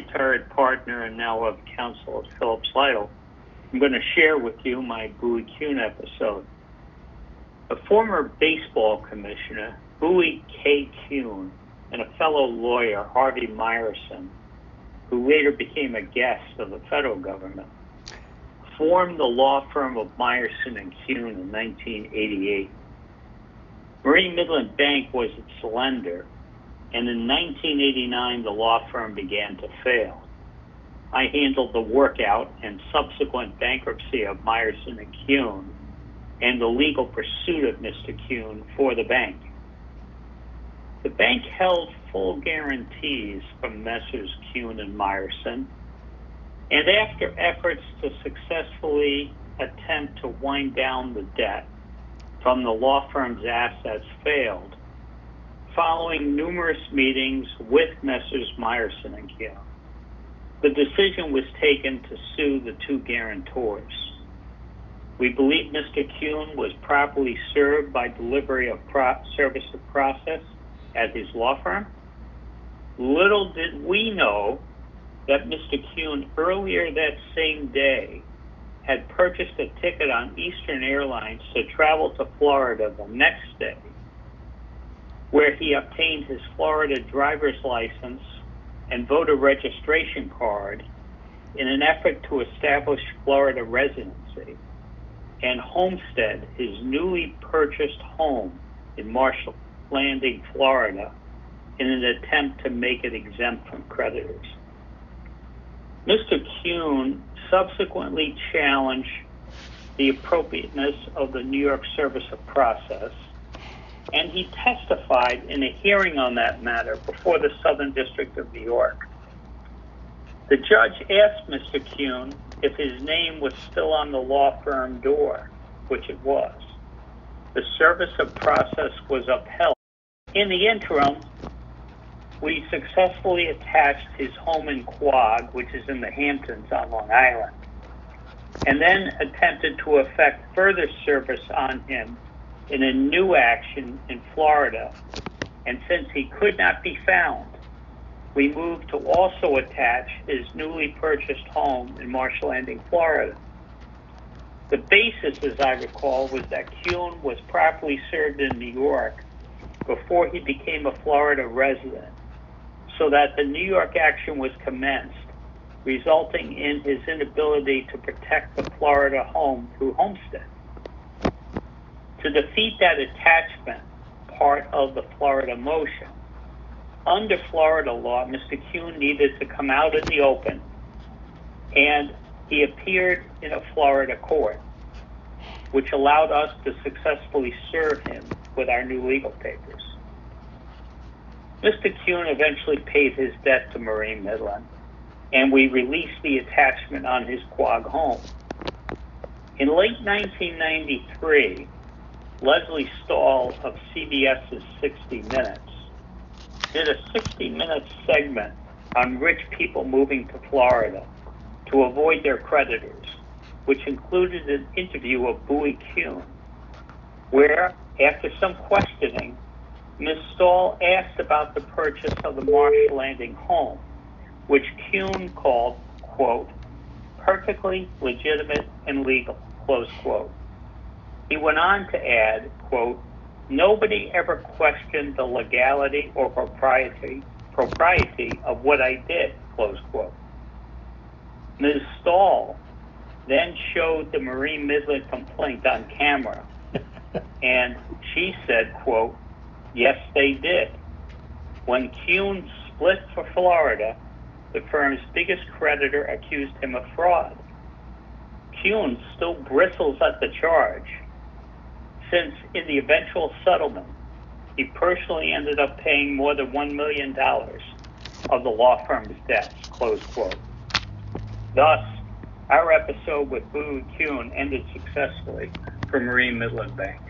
retired partner and now of counsel at Phillips Lytle, I'm going to share with you my Bowie Kuhn episode. A former baseball commissioner, Bowie K. Kuhn, and a fellow lawyer, Harvey Myerson, who later became a guest of the federal government, formed the law firm of Myerson and Kuhn in 1988. Marine Midland Bank was its lender, and in 1989 the law firm began to fail. I handled the workout and subsequent bankruptcy of Myerson and Kuhn and the legal pursuit of Mr. Kuhn for the bank. The bank held full guarantees from Messrs. Kuhn and Myerson, and after efforts to successfully attempt to wind down the debt from the law firm's assets failed, following numerous meetings with Messrs. Myerson and Kuhn, the decision was taken to sue the two guarantors. We believe Mr. Kuhn was properly served by delivery of service of process at his law firm. Little did we know that Mr. Kuhn earlier that same day had purchased a ticket on Eastern Airlines to travel to Florida the next day, where he obtained his Florida driver's license and voter registration card in an effort to establish Florida residency and homestead his newly purchased home in Marshall Landing, Florida, in an attempt to make it exempt from creditors. Mr. Kuhn subsequently challenged the appropriateness of the New York service of process, and he testified in a hearing on that matter before the Southern District of New York. The judge asked Mr. Kuhn if his name was still on the law firm door, which it was. The service of process was upheld. In the interim, we successfully attached his home in Quogue, which is in the Hamptons on Long Island, and then attempted to effect further service on him in a new action in Florida. And since he could not be found, we moved to also attach his newly purchased home in Marshall Landing, Florida. The basis, as I recall, was that Kuhn was properly served in New York before he became a Florida resident, so that the New York action was commenced, resulting in his inability to protect the Florida home through homestead. To defeat that attachment part of the Florida motion, under Florida law, Mr. Kuhn needed to come out in the open, and he appeared in a Florida court, which allowed us to successfully serve him with our new legal papers. Mr. Kuhn eventually paid his debt to Marine Midland, and we released the attachment on his Quogue home. In late 1993, Leslie Stahl of CBS's 60 Minutes did a 60-minute segment on rich people moving to Florida to avoid their creditors, which included an interview of Bowie Kuhn, where, after some questioning, Ms. Stahl asked about the purchase of the Marshall Landing home, which Kuhn called, quote, perfectly legitimate and legal, close quote. He went on to add, quote, nobody ever questioned the legality or propriety of what I did, close quote. Ms. Stahl then showed the Marine Midland complaint on camera, and she said, quote, yes, they did. When Kuhn split for Florida, the firm's biggest creditor accused him of fraud. Kuhn still bristles at the charge, since in the eventual settlement, he personally ended up paying more than $1 million of the law firm's debts, close quote. Thus, our episode with Bowie Kuhn ended successfully for Marine Midland Bank.